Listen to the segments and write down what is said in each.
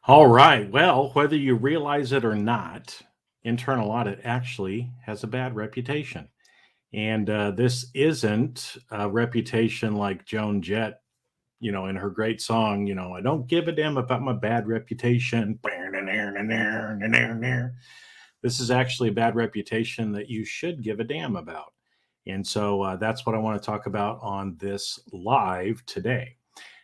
All right. Well, whether you realize it or not, internal audit actually has a bad reputation. And this isn't a reputation like Joan Jett, in her great song, I don't give a damn about my bad reputation. This is actually a bad reputation that you should give a damn about. And so that's what I want to talk about on this live today.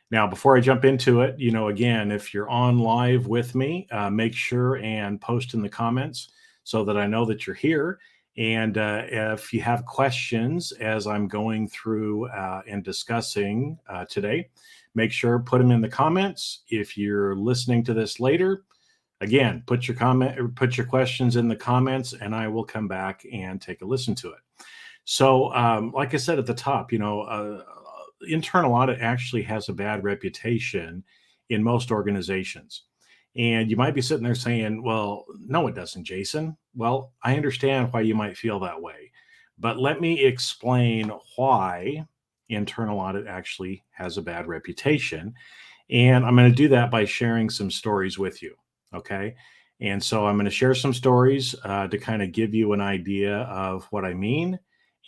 Now, before I jump into it, again, if you're on live with me, make sure and post in the comments so that I know that you're here. And if you have questions as I'm going through and discussing today, make sure put them in the comments. If you're listening to this later, again, put your comment or put your questions in the comments, and I will come back and take a listen to it. So, like I said at the top, internal audit actually has a bad reputation in most organizations. And you might be sitting there saying, well, no, it doesn't, Jason. Well, I understand why you might feel that way. But let me explain why internal audit actually has a bad reputation. And I'm going to do that by sharing some stories with you. Okay. And so I'm going to share some stories to kind of give you an idea of what I mean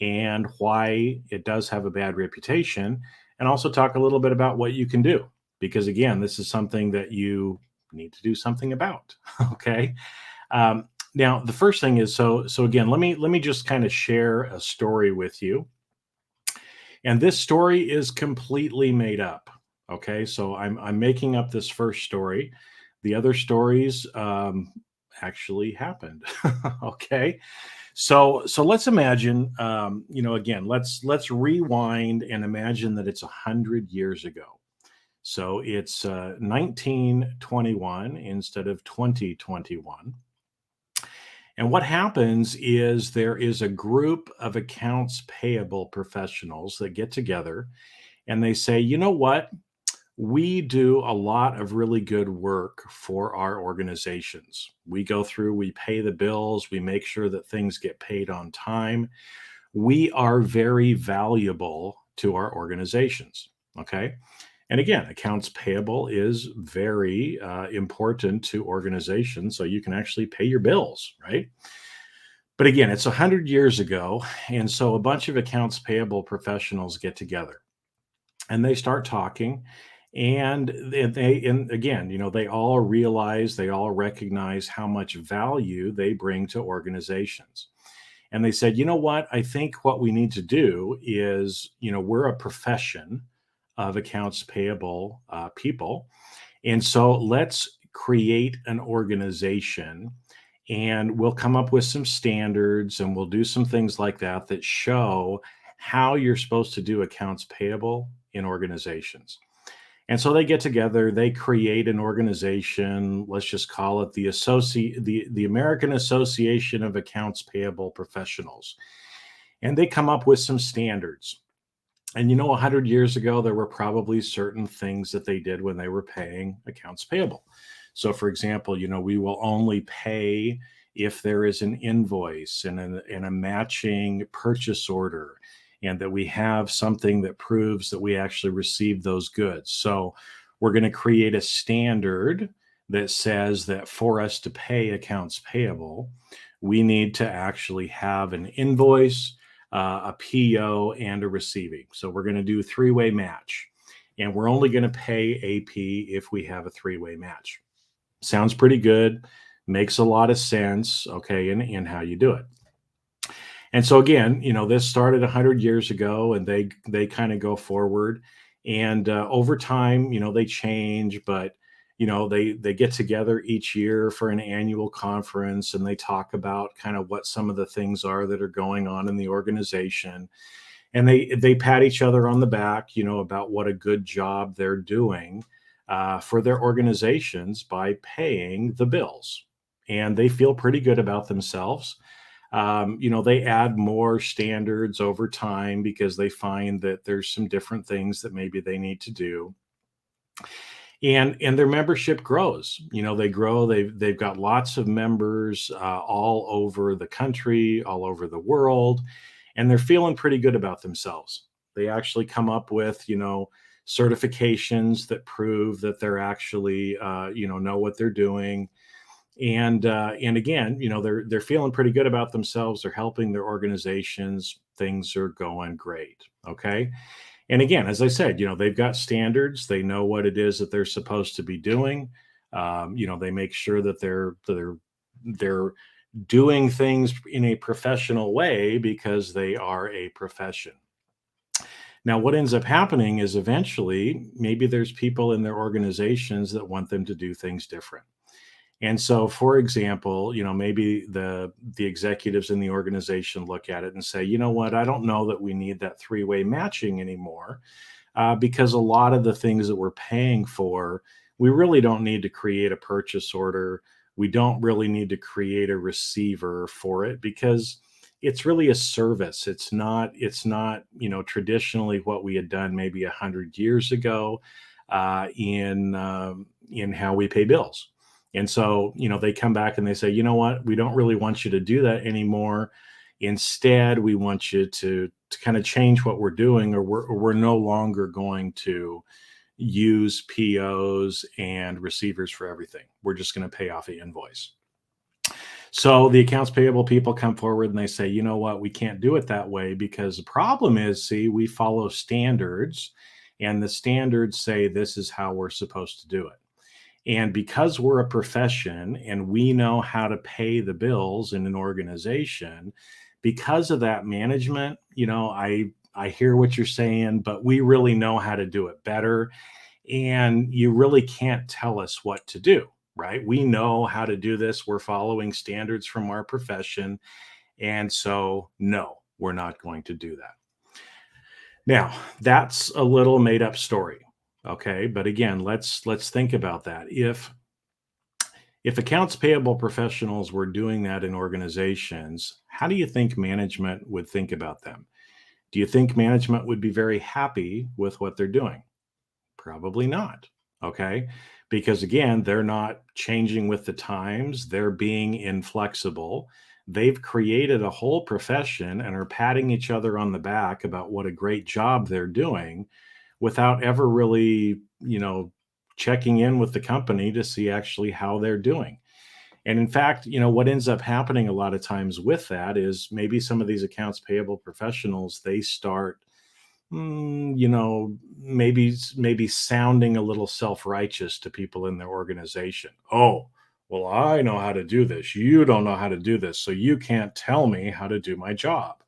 and why it does have a bad reputation, and also talk a little bit about what you can do. Because again, this is something that you need to do something about. Okay. Now, the first thing is so again, let me just kind of share a story with you, and this story is completely made up. Okay, so I'm making up this first story. The other stories actually happened. Okay, so let's imagine, again, let's rewind and imagine that it's 100 years ago. So it's 1921 instead of 2021. And what happens is there is a group of accounts payable professionals that get together and they say, you know what? We do a lot of really good work for our organizations. We go through, we pay the bills, we make sure that things get paid on time. We are very valuable to our organizations. Okay. And again, accounts payable is very important to organizations. So you can actually pay your bills, right? But again, it's 100 years ago. And so a bunch of accounts payable professionals get together and they start talking. And and again, they all realize, they all recognize how much value they bring to organizations. And they said, you know what? I think what we need to do is, we're a profession of accounts payable people. And so let's create an organization and we'll come up with some standards and we'll do some things like that that show how you're supposed to do accounts payable in organizations. And so they get together, they create an organization, let's just call it the American Association of Accounts Payable Professionals. And they come up with some standards. And 100 years ago, there were probably certain things that they did when they were paying accounts payable. So, for example, we will only pay if there is an invoice and a matching purchase order, and that we have something that proves that we actually received those goods. So, we're going to create a standard that says that for us to pay accounts payable, we need to actually have an invoice, a PO, and a receiving. So we're going to do three-way match. And we're only going to pay AP if we have a three-way match. Sounds pretty good. Makes a lot of sense, okay, in how you do it. And so again, this started 100 years ago, and they kind of go forward. And over time, they change, but they get together each year for an annual conference and they talk about kind of what some of the things are that are going on in the organization, and they pat each other on the back, about what a good job they're doing for their organizations by paying the bills, and they feel pretty good about themselves. They add more standards over time because they find that there's some different things that maybe they need to do, and their membership grows. They grow. They've got lots of members all over the country, all over the world, and they're feeling pretty good about themselves. They actually come up with certifications that prove that they're actually, know what they're doing. And again, they're feeling pretty good about themselves. They're helping their organizations. Things are going great. Okay. And again, as I said, they've got standards. They know what it is that they're supposed to be doing. They make sure that they're doing things in a professional way because they are a profession. Now, what ends up happening is eventually maybe there's people in their organizations that want them to do things different. And so, for example, maybe the executives in the organization look at it and say, you know what, I don't know that we need that three-way matching anymore, because a lot of the things that we're paying for, we really don't need to create a purchase order. We don't really need to create a receiver for it because it's really a service. It's not traditionally what we had done maybe 100 years ago, in how we pay bills. And so, they come back and they say, you know what, we don't really want you to do that anymore. Instead, we want you to kind of change what we're doing, or we're no longer going to use POs and receivers for everything. We're just going to pay off the invoice. So the accounts payable people come forward and they say, you know what, we can't do it that way because the problem is, see, we follow standards, and the standards say this is how we're supposed to do it. And because we're a profession and we know how to pay the bills in an organization, because of that management, I hear what you're saying, but we really know how to do it better. And you really can't tell us what to do, right? We know how to do this. We're following standards from our profession. And so, no, we're not going to do that. Now, that's a little made up story. Okay. But again, let's think about that. If accounts payable professionals were doing that in organizations, how do you think management would think about them? Do you think management would be very happy with what they're doing? Probably not. Okay. Because again, they're not changing with the times, they're being inflexible. They've created a whole profession and are patting each other on the back about what a great job they're doing without ever really, checking in with the company to see actually how they're doing. And in fact, what ends up happening a lot of times with that is maybe some of these accounts payable professionals, they start, maybe sounding a little self-righteous to people in their organization. Oh, well, I know how to do this. You don't know how to do this, so you can't tell me how to do my job.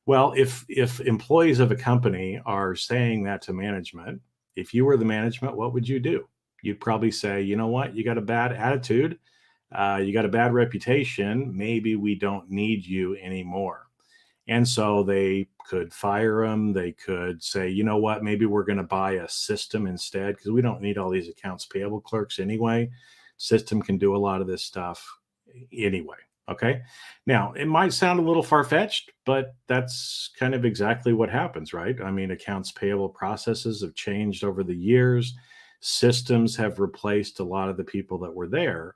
Well, if employees of a company are saying that to management, if you were the management, what would you do? You'd probably say, you know what, you got a bad attitude, you got a bad reputation. Maybe we don't need you anymore. And so they could fire them. They could say, you know what, maybe we're going to buy a system instead because we don't need all these accounts payable clerks anyway. System can do a lot of this stuff anyway. Okay. Now, it might sound a little far-fetched, but that's kind of exactly what happens, right? I mean, accounts payable processes have changed over the years. Systems have replaced a lot of the people that were there.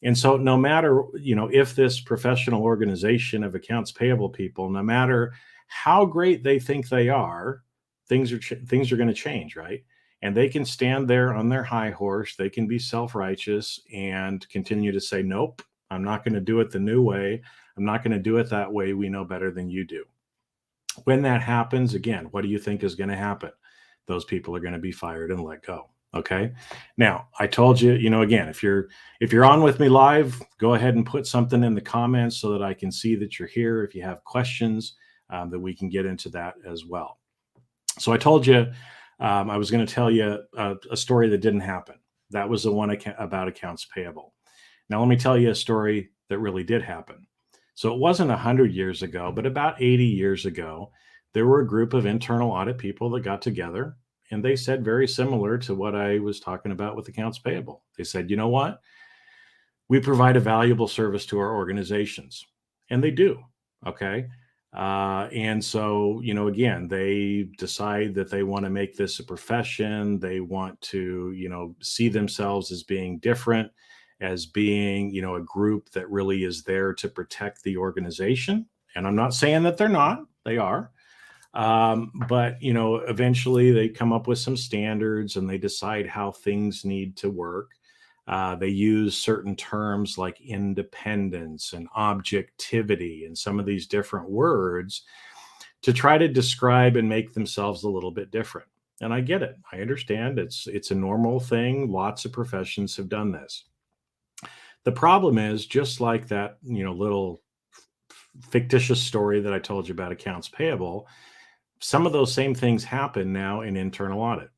And so no matter, if this professional organization of accounts payable people, no matter how great they think they are, things are going to change, right? And they can stand there on their high horse. They can be self-righteous and continue to say, nope, I'm not going to do it the new way. I'm not going to do it that way. We know better than you do. When that happens, again, what do you think is going to happen? Those people are going to be fired and let go. Okay. Now, I told you, again, if you're on with me live, go ahead and put something in the comments so that I can see that you're here. If you have questions, that we can get into that as well. So I told you I was going to tell you a story that didn't happen. That was the one about accounts payable. Now, let me tell you a story that really did happen. So it wasn't 100 years ago, but about 80 years ago, there were a group of internal audit people that got together, and they said very similar to what I was talking about with accounts payable. They said, you know what? We provide a valuable service to our organizations. And they do. Okay. And so, again, they decide that they want to make this a profession. They want to, see themselves as being different, as being, a group that really is there to protect the organization. And I'm not saying that they're not, they are. But eventually they come up with some standards and they decide how things need to work. They use certain terms like independence and objectivity and some of these different words to try to describe and make themselves a little bit different. And I get it. I understand it's a normal thing. Lots of professions have done this. The problem is, just like that, little fictitious story that I told you about accounts payable, some of those same things happen now in internal audit.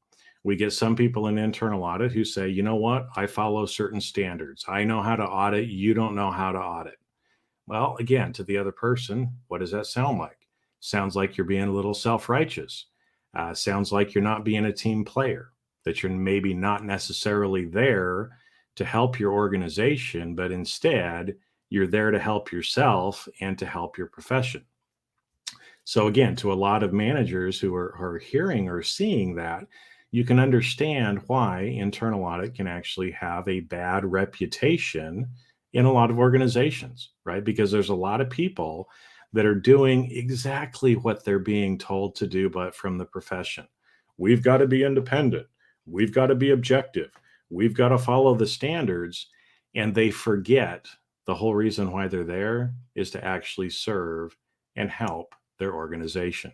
We get some people in internal audit who say, you know what, I follow certain standards. I know how to audit. You don't know how to audit. Well, again, to the other person, what does that sound like? Sounds like you're being a little self-righteous. Sounds like you're not being a team player, that you're maybe not necessarily there to help your organization, but instead you're there to help yourself and to help your profession. So again, to a lot of managers who are hearing or seeing that, you can understand why internal audit can actually have a bad reputation in a lot of organizations, right? Because there's a lot of people that are doing exactly what they're being told to do, but from the profession. We've got to be independent. We've got to be objective. We've got to follow the standards. And they forget the whole reason why they're there is to actually serve and help their organization.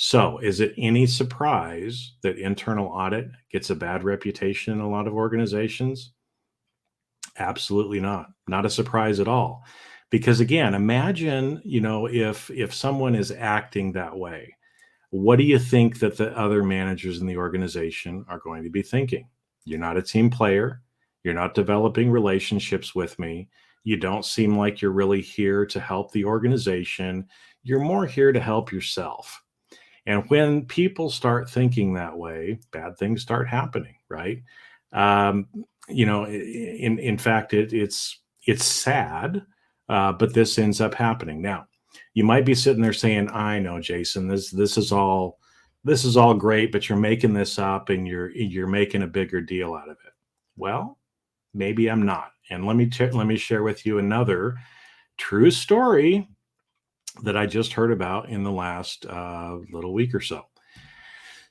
So, is it any surprise that internal audit gets a bad reputation in a lot of organizations? Absolutely not. Not a surprise at all. Because again, imagine, if someone is acting that way, what do you think that the other managers in the organization are going to be thinking? You're not a team player. You're not developing relationships with me. You don't seem like you're really here to help the organization. You're more here to help yourself. And when people start thinking that way, bad things start happening, right? Um, in fact, it's sad, but this ends up happening. Now, you might be sitting there saying, "I know, Jason, this is all great, but you're making this up and you're making a bigger deal out of it." Well, maybe I'm not. And let me share with you another true story that I just heard about in the last little week or so.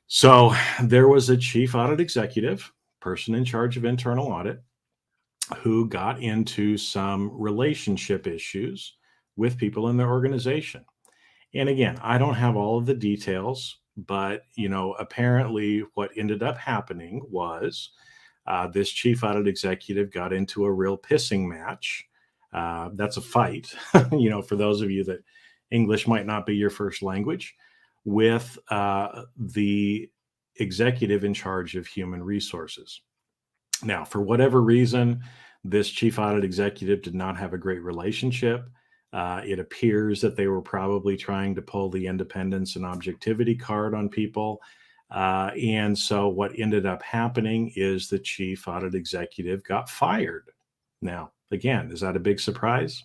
So there was a chief audit executive, person in charge of internal audit, who got into some relationship issues with people in their organization. And again, I don't have all of the details, but apparently what ended up happening was this chief audit executive got into a real pissing match. That's a fight, for those of you that English might not be your first language, with the executive in charge of human resources. Now, for whatever reason, this chief audit executive did not have a great relationship. It appears that they were probably trying to pull the independence and objectivity card on people. And so what ended up happening is the chief audit executive got fired. Now, again, is that a big surprise?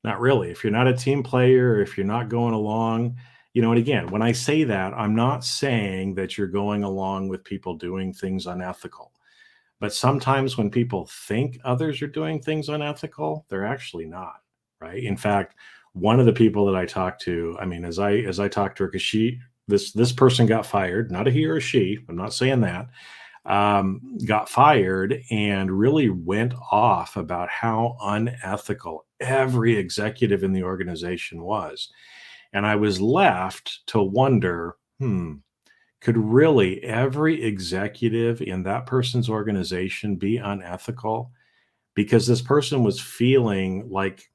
Not really. If you're not a team player, if you're not going along, and again, when I say that, I'm not saying that you're going along with people doing things unethical. But sometimes when people think others are doing things unethical, they're actually not, right? In fact, one of the people that I talked to, I mean, as I talked to her, because this person got fired, not a he or a she, I'm not saying that, got fired and really went off about how unethical every executive in the organization was. And I was left to wonder, could really every executive in that person's organization be unethical? Because this person was feeling like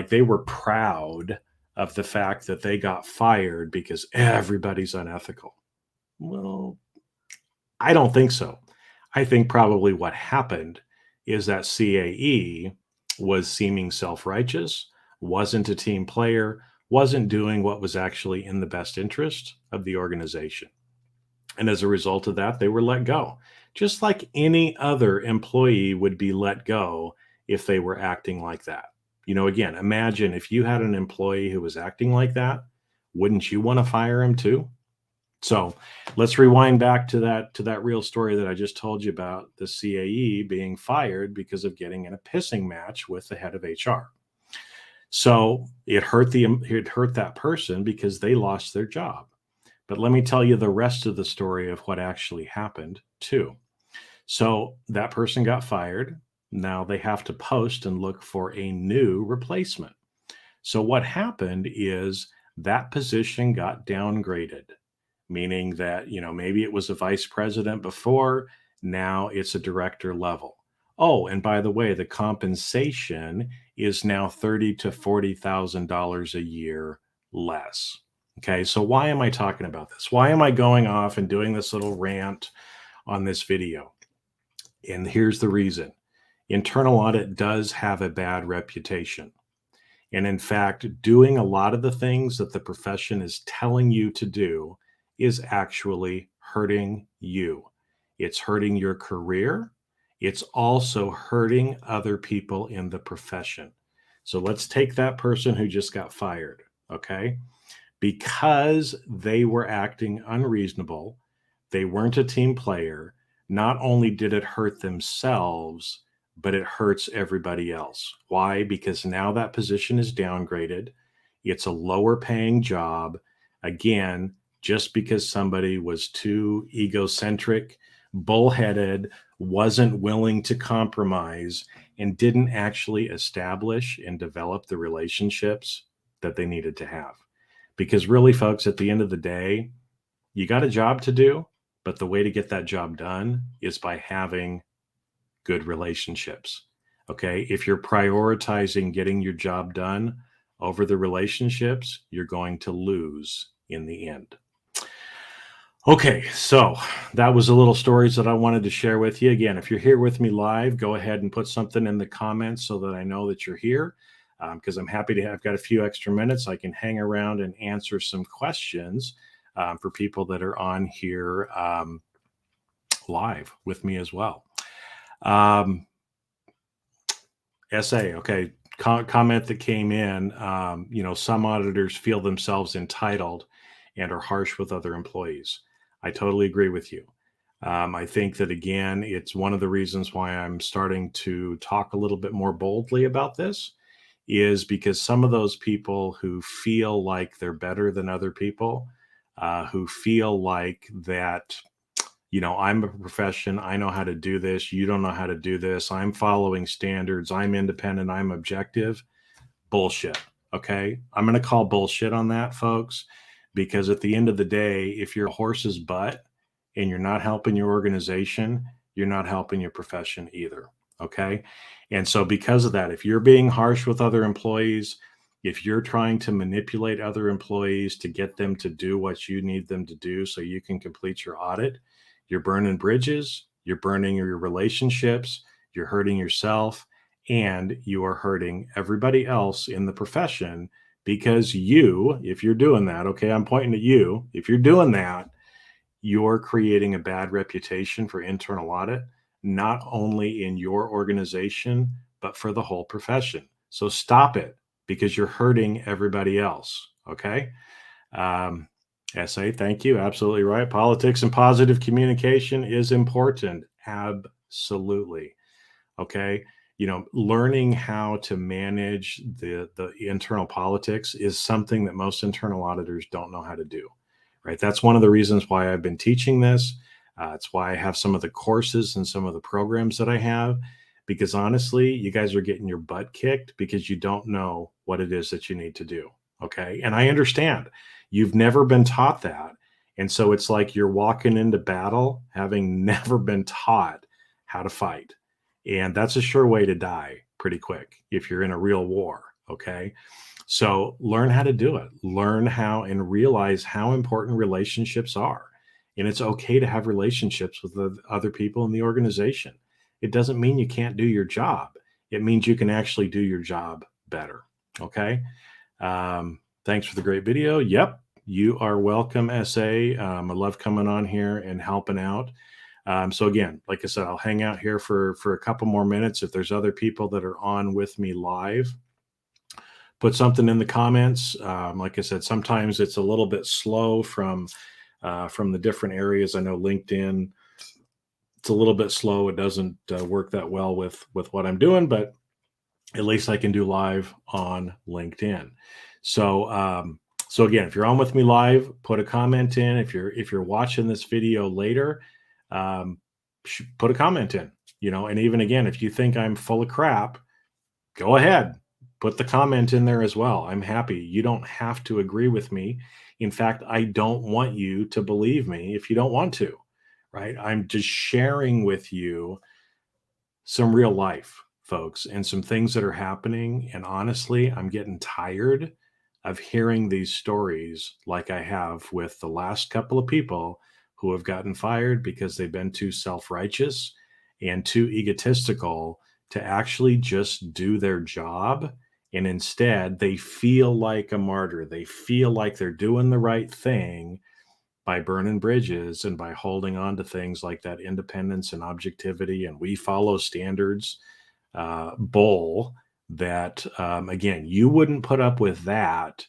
they were proud of the fact that they got fired because everybody's unethical. Well, I don't think so. I think probably what happened is that CAE was seeming self-righteous, wasn't a team player, wasn't doing what was actually in the best interest of the organization. And as a result of that, they were let go, just like any other employee would be let go if they were acting like that. Again, imagine if you had an employee who was acting like that, wouldn't you want to fire him too? So let's rewind back to that real story that I just told you about the CAE being fired because of getting in a pissing match with the head of HR. So it hurt that person because they lost their job. But let me tell you the rest of the story of what actually happened too. So that person got fired. Now they have to post and look for a new replacement. So what happened is that position got downgraded, meaning that, maybe it was a vice president before, now it's a director level. Oh, and by the way, the compensation is now $30,000 to $40,000 a year less. Okay, so why am I talking about this? Why am I going off and doing this little rant on this video? And here's the reason. Internal audit does have a bad reputation. And in fact, doing a lot of the things that the profession is telling you to do is actually hurting you. It's hurting your career. It's also hurting other people in the profession. So let's take that person who just got fired, okay? Because they were acting unreasonable, they weren't a team player. Not only did it hurt themselves, but it hurts everybody else. Why? Because now that position is downgraded. It's a lower paying job. Again, just because somebody was too egocentric, bullheaded, wasn't willing to compromise, and didn't actually establish and develop the relationships that they needed to have. Because really, folks, at the end of the day, you got a job to do, but the way to get that job done is by having good relationships. Okay. If you're prioritizing getting your job done over the relationships, you're going to lose in the end. Okay. So that was a little stories that I wanted to share with you. Again, if you're here with me live, go ahead and put something in the comments so that I know that you're here. Because I'm happy to have got a few extra minutes. I can hang around and answer some questions for people that are on here live with me as well. SA, okay, comment that came in, some auditors feel themselves entitled and are harsh with other employees. I totally agree with you. I think that, again, it's one of the reasons why I'm starting to talk a little bit more boldly about this, is because some of those people who feel like they're better than other people, who feel like that, I'm a profession, I know how to do this, you don't know how to do this, I'm following standards, I'm independent, I'm objective. Bullshit. Okay. I'm going to call bullshit on that, folks, because at the end of the day, if you're a horse's butt and you're not helping your organization, you're not helping your profession either. Okay. And so because of that, if you're being harsh with other employees, if you're trying to manipulate other employees to get them to do what you need them to do so you can complete your audit, you're burning bridges, you're burning your relationships, you're hurting yourself, and you are hurting everybody else in the profession, because if you're doing that, okay, I'm pointing at you, if you're doing that, you're creating a bad reputation for internal audit, not only in your organization, but for the whole profession. So stop it, because you're hurting everybody else, okay? SA, thank you. Absolutely right. Politics and positive communication is important. Absolutely. Okay. Learning how to manage the internal politics is something that most internal auditors don't know how to do, right? That's one of the reasons why I've been teaching this. It's why I have some of the courses and some of the programs that I have, because honestly, you guys are getting your butt kicked because you don't know what it is that you need to do. Okay. And I understand you've never been taught that. And so it's like you're walking into battle having never been taught how to fight. And that's a sure way to die pretty quick if you're in a real war. Okay. So learn how to do it. Learn how and realize how important relationships are. And it's okay to have relationships with the other people in the organization. It doesn't mean you can't do your job. It means you can actually do your job better. Okay. Thanks for the great video. Yep. You are welcome, SA. I love coming on here and helping out. So again, like I said, I'll hang out here for a couple more minutes. If there's other people that are on with me live, put something in the comments. Like I said, sometimes it's a little bit slow from the different areas. I know LinkedIn, it's a little bit slow. It doesn't work that well with what I'm doing, but at least I can do live on LinkedIn. So So again, if you're on with me live, put a comment in. If you're watching this video later, um, put a comment in. And even again, if you think I'm full of crap, go ahead, put the comment in there as well. I'm happy. You don't have to agree with me. In fact, I don't want you to believe me if you don't want to, right? I'm just sharing with you some real life, folks, and some things that are happening. And honestly, I'm getting tired of hearing these stories like I have with the last couple of people who have gotten fired because they've been too self righteous and too egotistical to actually just do their job. And instead, they feel like a martyr. They feel like they're doing the right thing by burning bridges and by holding on to things like that independence and objectivity and we follow standards bull that, again, you wouldn't put up with that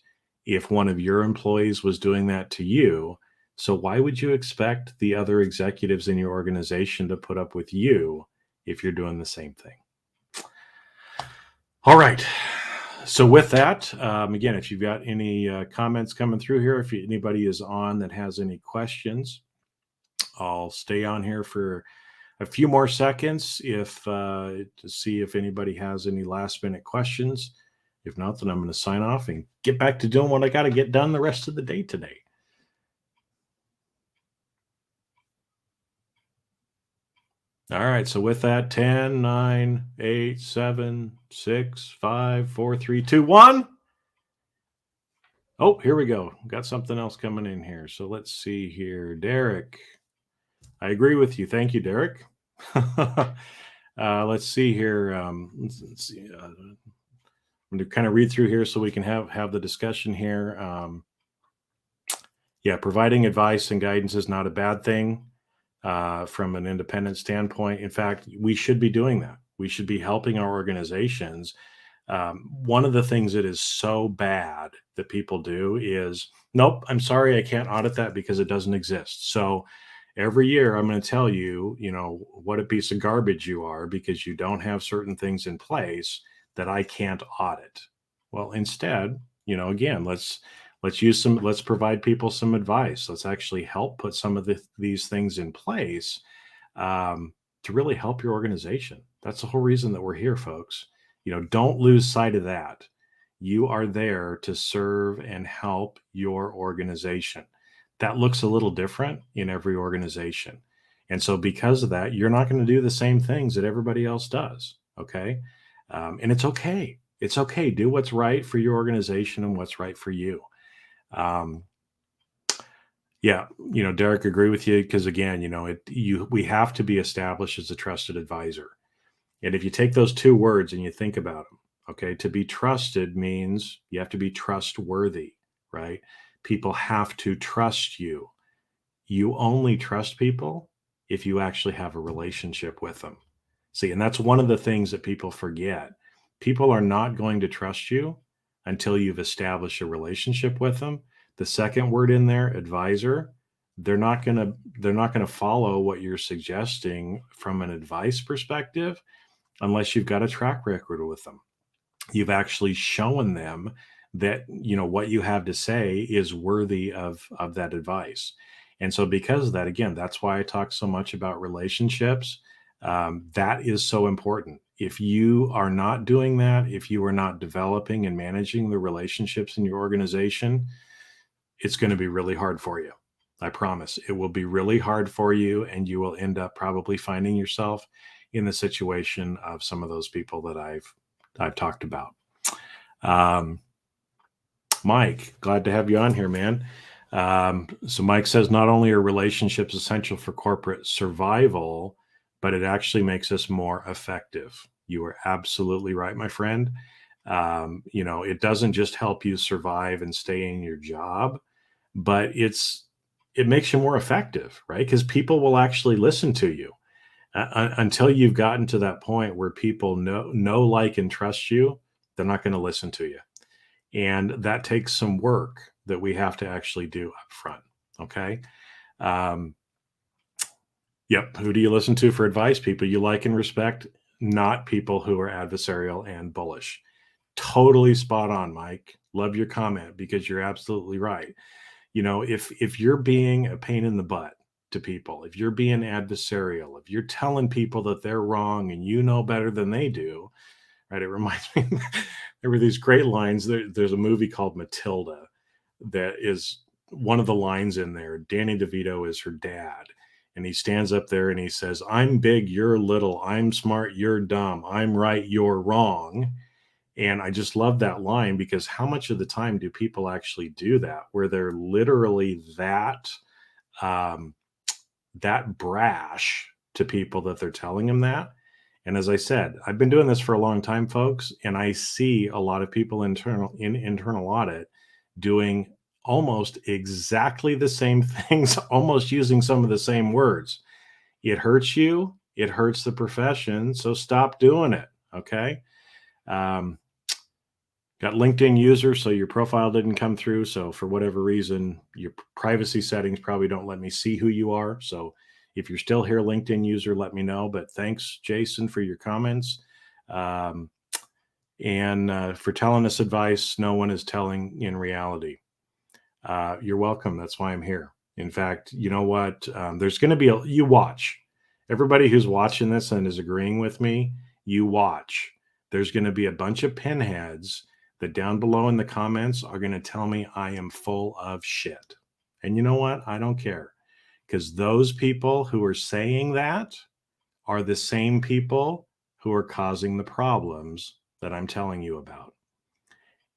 if one of your employees was doing that to you. So why would you expect the other executives in your organization to put up with you if you're doing the same thing? All right. So with that, again, if you've got any comments coming through here, if anybody is on that has any questions, I'll stay on here for a few more seconds to see if anybody has any last minute questions. If not, then I'm going to sign off and get back to doing what I got to get done the rest of the day today. All right. So with that, 10, 9, 8, 7, 6, 5, 4, 3, 2, 1. Oh, here we go. Got something else coming in here. So let's see here. Derek. I agree with you. Thank you, Derek. Let's see here. Let's see. I'm going to kind of read through here so we can have the discussion here. Yeah, providing advice and guidance is not a bad thing from an independent standpoint. In fact, we should be doing that. We should be helping our organizations. One of the things that is so bad that people do is, nope, I'm sorry, I can't audit that because it doesn't exist. So every year I'm going to tell you, what a piece of garbage you are because you don't have certain things in place that I can't audit. Well, instead, again, let's provide people some advice. Let's actually help put some of these things in place to really help your organization. That's the whole reason that we're here, folks. Don't lose sight of that. You are there to serve and help your organization. That looks a little different in every organization. And so because of that, you're not going to do the same things that everybody else does. Okay. And it's okay. It's okay. Do what's right for your organization and what's right for you. Yeah, Derek, agree with you because again, we have to be established as a trusted advisor. And if you take those two words and you think about them, okay, to be trusted means you have to be trustworthy, right? People have to trust you. You only trust people if you actually have a relationship with them. See, and that's one of the things that people forget. People are not going to trust you until you've established a relationship with them. The second word in there, advisor, they're not going to follow what you're suggesting from an advice perspective unless you've got a track record with them. You've actually shown them that what you have to say is worthy of that advice. And so because of that, again, that's why I talk so much about relationships. That is so important. If you are not doing that, if you are not developing and managing the relationships in your organization, it's going to be really hard for you. I promise it will be really hard for you, and you will end up probably finding yourself in the situation of some of those people that I've talked about. Mike, glad to have you on here, man. So Mike says not only are relationships essential for corporate survival, but it actually makes us more effective. You are absolutely right, my friend. It doesn't just help you survive and stay in your job, but it makes you more effective, right? Because people will actually listen to you. Until you've gotten to that point where people know, like, and trust you, they're not going to listen to you. And that takes some work that we have to actually do up front. Okay. Yep. Who do you listen to for advice? People you like and respect, not people who are adversarial and bullish. Totally spot on, Mike. Love your comment because you're absolutely right. If you're being a pain in the butt to people, if you're being adversarial, if you're telling people that they're wrong and you know better than they do, right? It reminds me there were these great lines. There's a movie called Matilda that is one of the lines in there. Danny DeVito is her dad. And he stands up there and he says, "I'm big, you're little. I'm smart, you're dumb. I'm right, you're wrong." And I just love that line because how much of the time do people actually do that, where they're literally um, that brash to people that they're telling them that? And as I said, I've been doing this for a long time, folks, and I see a lot of people in internal audit doing almost exactly the same things, almost using some of the same words. It hurts you, it hurts the profession, so stop doing it. Okay. Um, Got LinkedIn user, so your profile didn't come through. So for whatever reason, your privacy settings probably don't let me see who you are. So if you're still here, LinkedIn user, let me know. But thanks, Jason, for your comments. And for telling us advice no one is telling in reality. You're welcome. That's why I'm here. In fact, you know what? There's going to be you watch. Everybody who's watching this and is agreeing with me, you watch. There's going to be a bunch of pinheads that down below in the comments are going to tell me I am full of shit. And you know what? I don't care, because those people who are saying that are the same people who are causing the problems that I'm telling you about.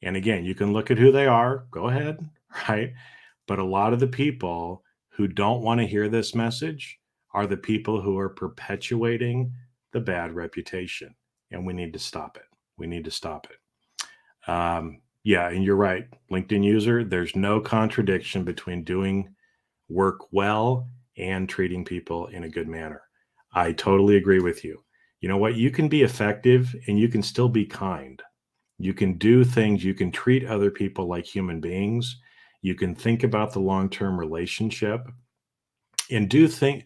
And again, you can look at who they are. Go ahead, right? But a lot of the people who don't want to hear this message are the people who are perpetuating the bad reputation. And we need to stop it. We need to stop it. Yeah, and you're right. LinkedIn user, there's no contradiction between doing work well and treating people in a good manner. I totally agree with you. You know what? You can be effective and you can still be kind. You can do things, you can treat other people like human beings. You can think about the long-term relationship and do things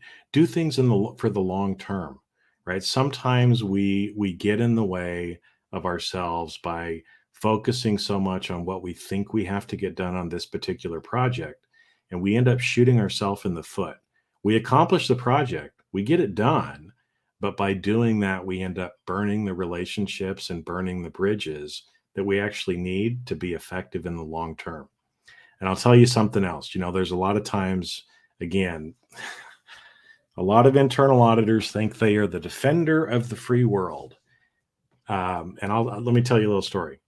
for the long term, right? Sometimes we get in the way of ourselves by focusing so much on what we think we have to get done on this particular project, and we end up shooting ourselves in the foot. We accomplish the project, we get it done, but by doing that, we end up burning the relationships and burning the bridges that we actually need to be effective in the long term. And I'll tell you something else. There's a lot of times, again, a lot of internal auditors think they are the defender of the free world. And let me tell you a little story.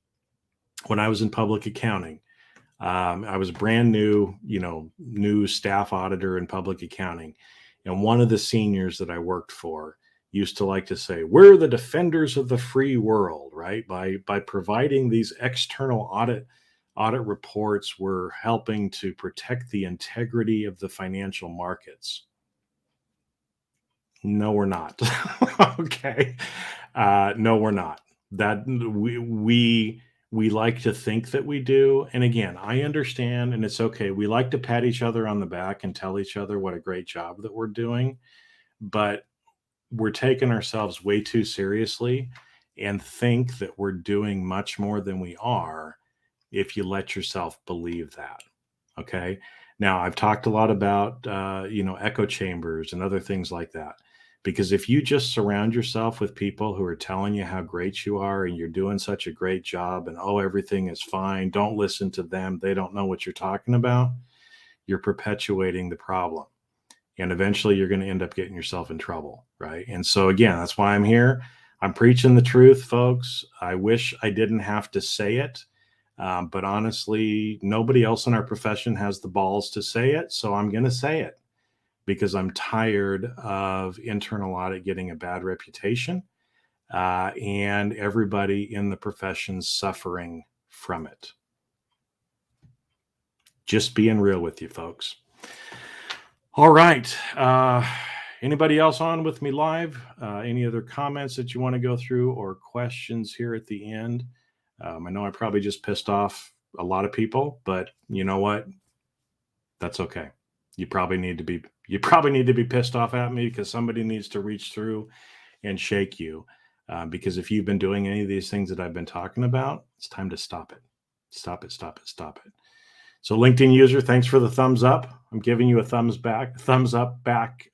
When I was in public accounting, I was brand new, new staff auditor in public accounting. And one of the seniors that I worked for used to like to say, "We're the defenders of the free world," right? By providing these external audit reports, we're helping to protect the integrity of the financial markets. No, we're not. Okay. No, we're not. That we like to think that we do. And again, I understand, and it's okay. We like to pat each other on the back and tell each other what a great job that we're doing, but we're taking ourselves way too seriously and think that we're doing much more than we are if you let yourself believe that. Okay. Now, I've talked a lot about, echo chambers and other things like that. Because if you just surround yourself with people who are telling you how great you are and you're doing such a great job and, oh, everything is fine, don't listen to them, they don't know what you're talking about, you're perpetuating the problem. And eventually you're going to end up getting yourself in trouble, right? And so, again, that's why I'm here. I'm preaching the truth, folks. I wish I didn't have to say it. But honestly, nobody else in our profession has the balls to say it. So I'm going to say it because I'm tired of internal audit getting a bad reputation and everybody in the profession suffering from it. Just being real with you, folks. All right. Anybody else on with me live? Any other comments that you want to go through or questions here at the end? I know I probably just pissed off a lot of people, but you know what? That's okay. You probably need to be pissed off at me because somebody needs to reach through and shake you. Because if you've been doing any of these things that I've been talking about, it's time to stop it. Stop it, stop it, stop it. So LinkedIn user, thanks for the thumbs up. I'm giving you a thumbs up back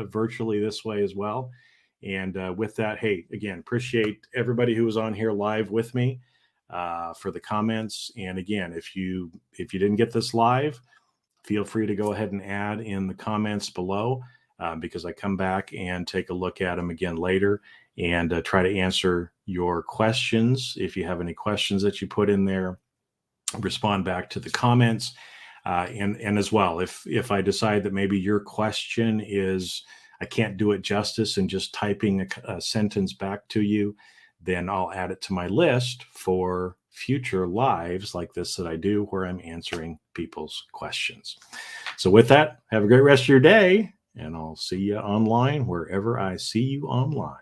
virtually this way as well. And with that, hey, again, appreciate everybody who was on here live with me for the comments. And again, if you didn't get this live, feel free to go ahead and add in the comments below because I come back and take a look at them again later and try to answer your questions. If you have any questions that you put in there, respond back to the comments. And as well, if I decide that maybe your question is, I can't do it justice in just typing a sentence back to you, then I'll add it to my list for future lives like this that I do where I'm answering people's questions. So with that, have a great rest of your day, and I'll see you online wherever I see you online.